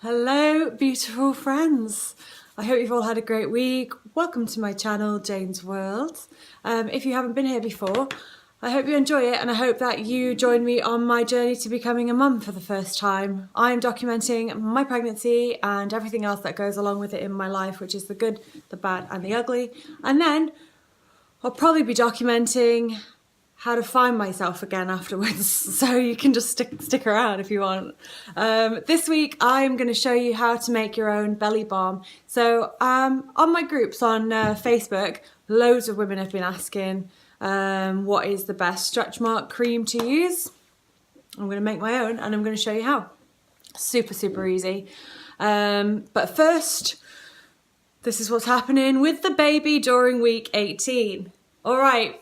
Hello beautiful friends, I hope you've all had a great week. Welcome to my channel, Jane's World. If you haven't been here before, I hope you enjoy it and I hope that you join me on my journey to becoming a mum for the first time. I'm documenting my pregnancy and everything else that goes along with it in my life, which is the good, the bad and the ugly. And then I'll probably be documenting how to find myself again afterwards, so you can just stick around if you want. This week I'm going to show you how to make your own belly balm. So on my groups on Facebook, loads of women have been asking what is the best stretch mark cream to use. I'm going to make my own and I'm going to show you how. Super easy. But first, this is what's happening with the baby during week 18. All right.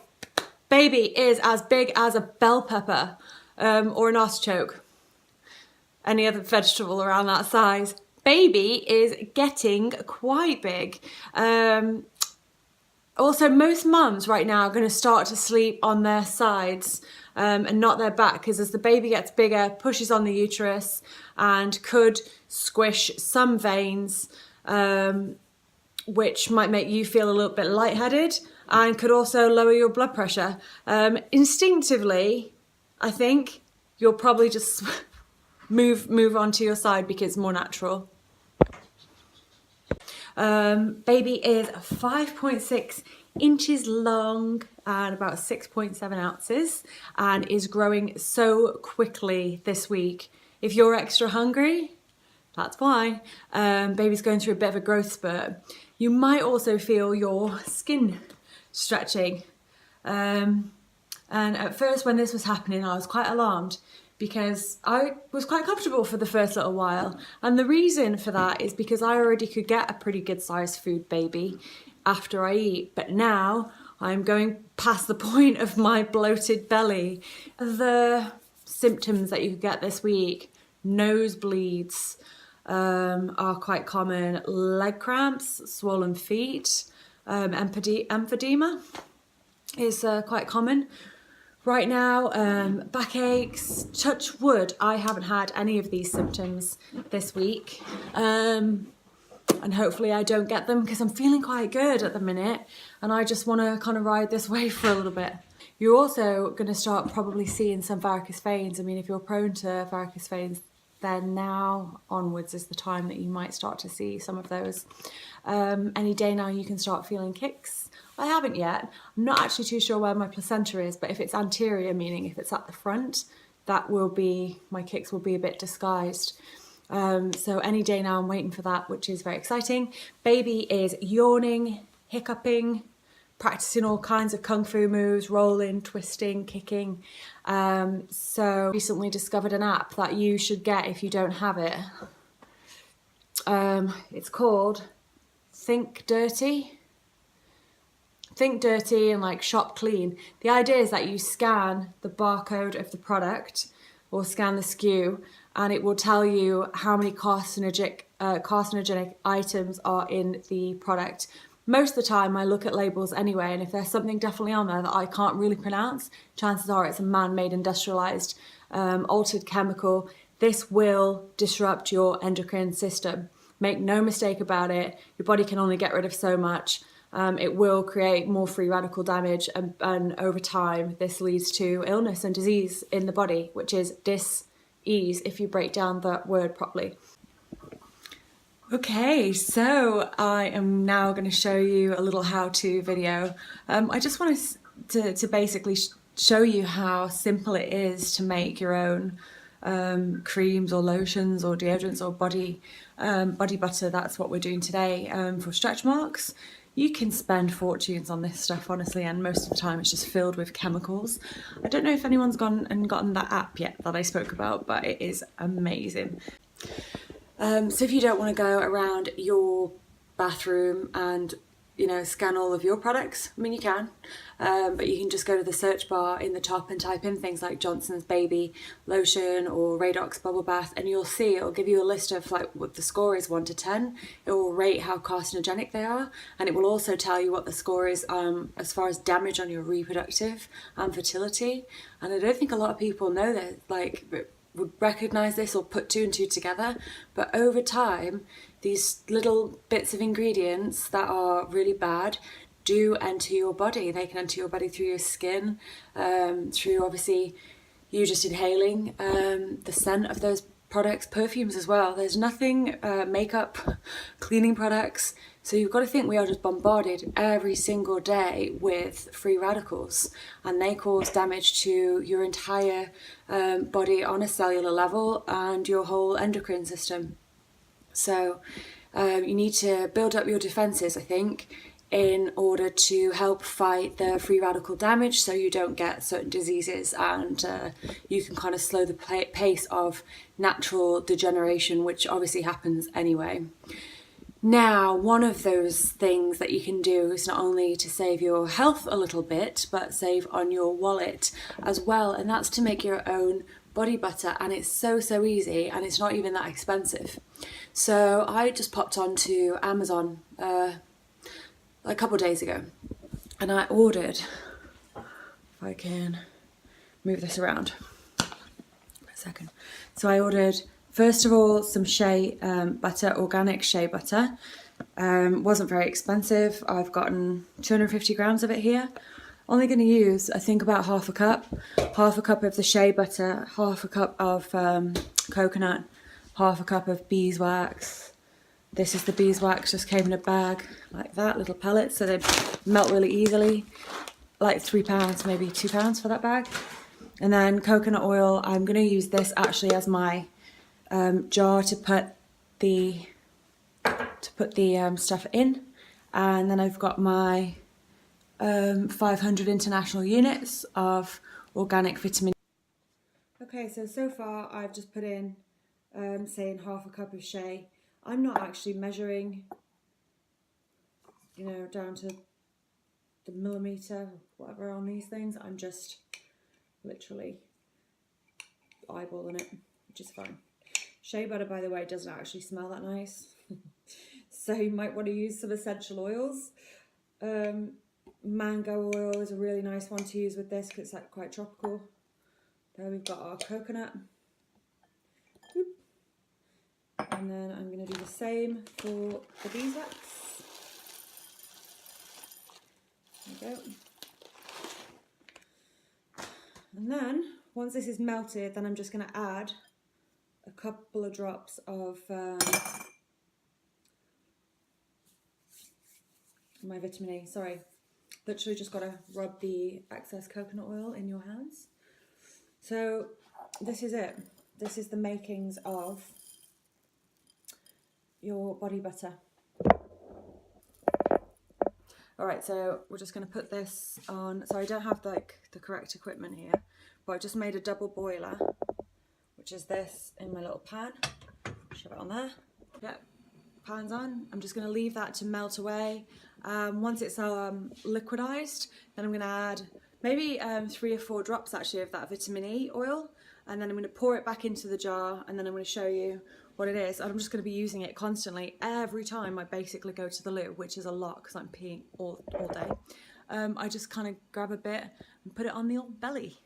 Baby is as big as a bell pepper or an artichoke, any other vegetable around that size. Baby is getting quite big. Also, most mums right now are going to start to sleep on their sides and not their back, because as the baby gets bigger, pushes on the uterus and could squish some veins, which might make you feel a little bit lightheaded and could also lower your blood pressure. Instinctively, I think you'll probably just move onto your side because it's more natural. Baby is 5.6 inches long and about 6.7 ounces and is growing so quickly this week. If you're extra hungry, that's why. Baby's going through a bit of a growth spurt. You might also feel your skin stretching. And at first when this was happening, I was quite alarmed because I was quite comfortable for the first little while. And the reason for that is because I already could get a pretty good sized food baby after I eat. But now I'm going past the point of my bloated belly. The symptoms that you could get this week: nosebleeds are quite common, leg cramps, swollen feet, emphysema is quite common. Right now, backaches. Touch wood, I haven't had any of these symptoms this week. And hopefully I don't get them because I'm feeling quite good at the minute and I just want to kind of ride this wave for a little bit. You're also going to start probably seeing some varicose veins. I mean, if you're prone to varicose veins, then now onwards is the time that you might start to see some of those. Any day now you can start feeling kicks. I haven't yet. I'm not actually too sure where my placenta is, but if it's anterior, meaning if it's at the front, that will be, my kicks will be a bit disguised. So any day now I'm waiting for that, which is very exciting. Baby is yawning, hiccuping, practicing all kinds of kung fu moves, rolling, twisting, kicking. So recently discovered an app that you should get if you don't have it. It's called Think Dirty. Think Dirty and like Shop Clean. The idea is that you scan the barcode of the product or scan the SKU and it will tell you how many carcinogenic items are in the product. Most of the time I look at labels anyway, and if there's something definitely on there that I can't really pronounce, chances are it's a man-made, industrialized, altered chemical. This will disrupt your endocrine system. Make no mistake about it, your body can only get rid of so much. It will create more free radical damage and over time this leads to illness and disease in the body, which is dis-ease if you break down that word properly. Okay, so I am now going to show you a little how-to video. I just want to basically show you how simple it is to make your own creams or lotions or deodorants or body butter. That's what we're doing today for stretch marks. You can spend fortunes on this stuff, honestly, and most of the time it's just filled with chemicals. I don't know if anyone's gone and gotten that app yet that I spoke about, but it is amazing. So if you don't want to go around your bathroom and, you know, scan all of your products, I mean you can, but you can just go to the search bar in the top and type in things like Johnson's Baby Lotion or Radox Bubble Bath, and you'll see it'll give you a list of like what the score is 1 to 10. It will rate how carcinogenic they are, and it will also tell you what the score is as far as damage on your reproductive and fertility. And I don't think a lot of people know that, like, would recognize this or put two and two together, but over time these little bits of ingredients that are really bad do enter your body. They can enter your body through your skin, through obviously you just inhaling the scent of those products, perfumes as well. There's nothing, makeup, cleaning products. So you've got to think we are just bombarded every single day with free radicals, and they cause damage to your entire body on a cellular level and your whole endocrine system. So you need to build up your defenses, I think, in order to help fight the free radical damage so you don't get certain diseases, and you can kind of slow the pace of natural degeneration, which obviously happens anyway. Now, one of those things that you can do is not only to save your health a little bit, but save on your wallet as well, and that's to make your own body butter. And it's so easy, and it's not even that expensive. So I just popped onto Amazon a couple of days ago, and I ordered, if I can move this around for a second. So I ordered, first of all, some shea butter, organic shea butter. Wasn't very expensive. I've gotten 250 grams of it here. Only going to use, I think, about half a cup of the shea butter, half a cup of coconut, half a cup of beeswax. This is the beeswax, just came in a bag like that, little pellets, so they melt really easily. Like £3, maybe £2 for that bag. And then coconut oil, I'm going to use this actually as my jar to put the stuff in. And then I've got my 500 international units of organic vitamin. Okay, so far I've just put in, saying half a cup of shea. I'm not actually measuring, down to the millimetre, whatever on these things. I'm just literally eyeballing it, which is fine. Shea butter, by the way, doesn't actually smell that nice. So you might want to use some essential oils. Mango oil is a really nice one to use with this because it's like quite tropical. There we've got our coconut. And then I'm going to do the same for the beeswax. There we go. And then, once this is melted, then I'm just going to add a couple of drops of my vitamin E. Sorry, literally just got to rub the excess coconut oil in your hands. So this is it. This is the makings of your body butter. Alright, so we're just going to put this on. So I don't have the correct equipment here, but I just made a double boiler, which is this in my little pan. Shove it on there. Yep, pan's on. I'm just going to leave that to melt away. Once it's liquidized, then I'm going to add maybe 3 or 4 drops actually of that vitamin E oil, and then I'm going to pour it back into the jar, and then I'm going to show you what it is. And I'm just going to be using it constantly every time I basically go to the loo, which is a lot because I'm peeing all day. I just kind of grab a bit and put it on the old belly.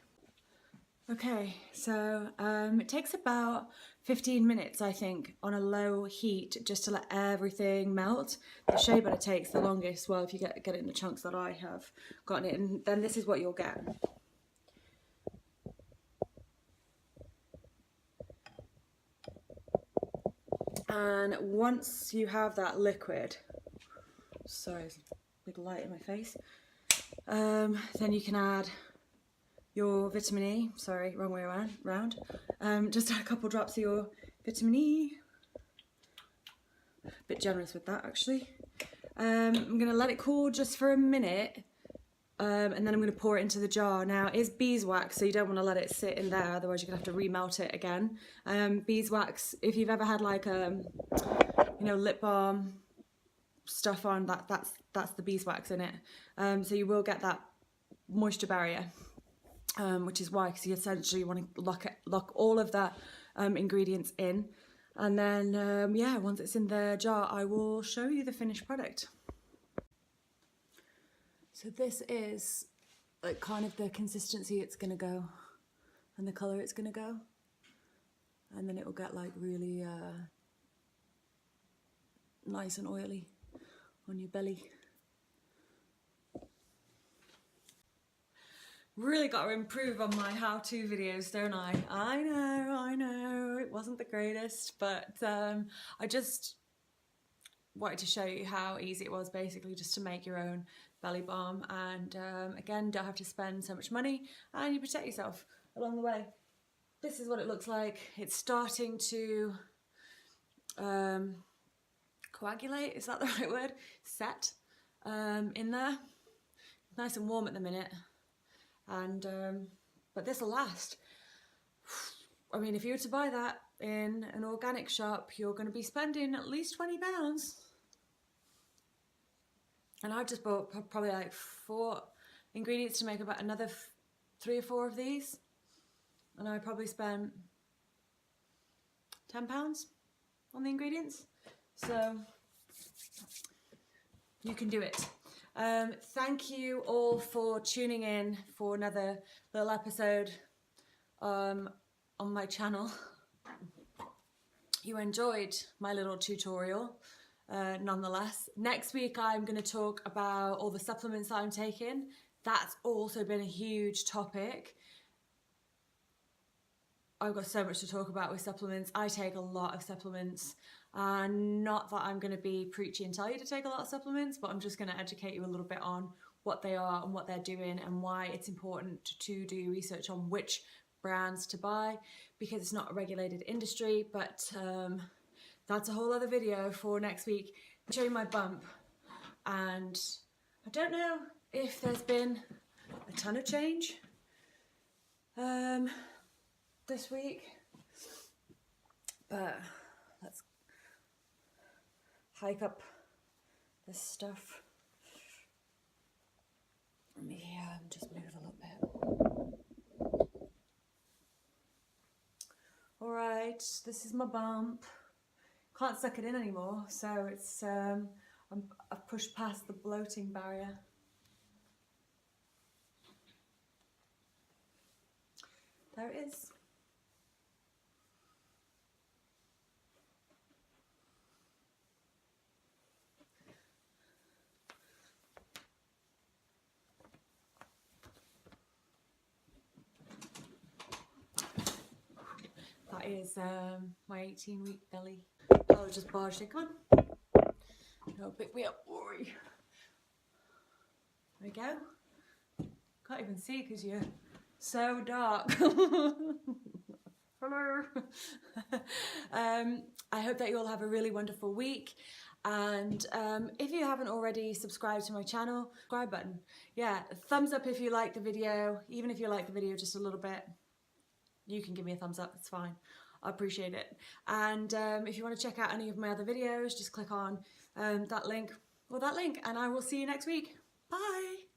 Okay, so it takes about 15 minutes, I think, on a low heat just to let everything melt. The shea butter takes the longest, well, if you get it in the chunks that I have gotten it, and then this is what you'll get. And once you have that liquid, sorry, there's a big light in my face, then you can add your vitamin E, sorry, wrong way around. Just add a couple drops of your vitamin E. A bit generous with that, actually. I'm going to let it cool just for a minute, and then I'm going to pour it into the jar. Now, it's beeswax, so you don't want to let it sit in there, otherwise you're going to have to remelt it again. Beeswax, if you've ever had like lip balm stuff on, that's the beeswax in it. So you will get that moisture barrier. Which is why, because you essentially want to lock all of the ingredients in, and then yeah, once it's in the jar, I will show you the finished product. So this is like kind of the consistency it's going to go, and the colour it's going to go. and then it will get like really nice and oily on your belly. Really got to improve on my how-to videos, don't I? I know, it wasn't the greatest, but I just wanted to show you how easy it was basically just to make your own belly balm, and again, don't have to spend so much money and you protect yourself along the way. This is what it looks like. It's starting to coagulate, is that the right word? Set in there. Nice and warm at the minute, and but this will last. I mean, if you were to buy that in an organic shop, you're going to be spending at least £20. And I just bought probably like 4 ingredients to make about another 3 or 4 of these. And I probably spent £10 on the ingredients. So you can do it. Thank you all for tuning in for another little episode on my channel. You enjoyed my little tutorial. Nonetheless, next week I'm going to talk about all the supplements that I'm taking. That's also been a huge topic. I've got so much to talk about with supplements. I take a lot of supplements, and not that I'm going to be preachy and tell you to take a lot of supplements, but I'm just going to educate you a little bit on what they are and what they're doing and why it's important to do research on which brands to buy, because it's not a regulated industry. But that's a whole other video for next week. I'll show you my bump, and I don't know if there's been a ton of change this week, but let's hike up this stuff. Let me just move a little bit. All right, this is my bump. Can't suck it in anymore, so it's I've pushed past the bloating barrier. There it is. That is my 18-week belly. I'll just barge it on. It'll pick me up. There we go. Can't even see because you're so dark. Hello. I hope that you all have a really wonderful week. And if you haven't already subscribed to my channel, subscribe button. Yeah, thumbs up if you like the video. Even if you like the video just a little bit, you can give me a thumbs up, it's fine. I appreciate it. And if you want to check out any of my other videos, just click on that link or that link, and I will see you next week. Bye.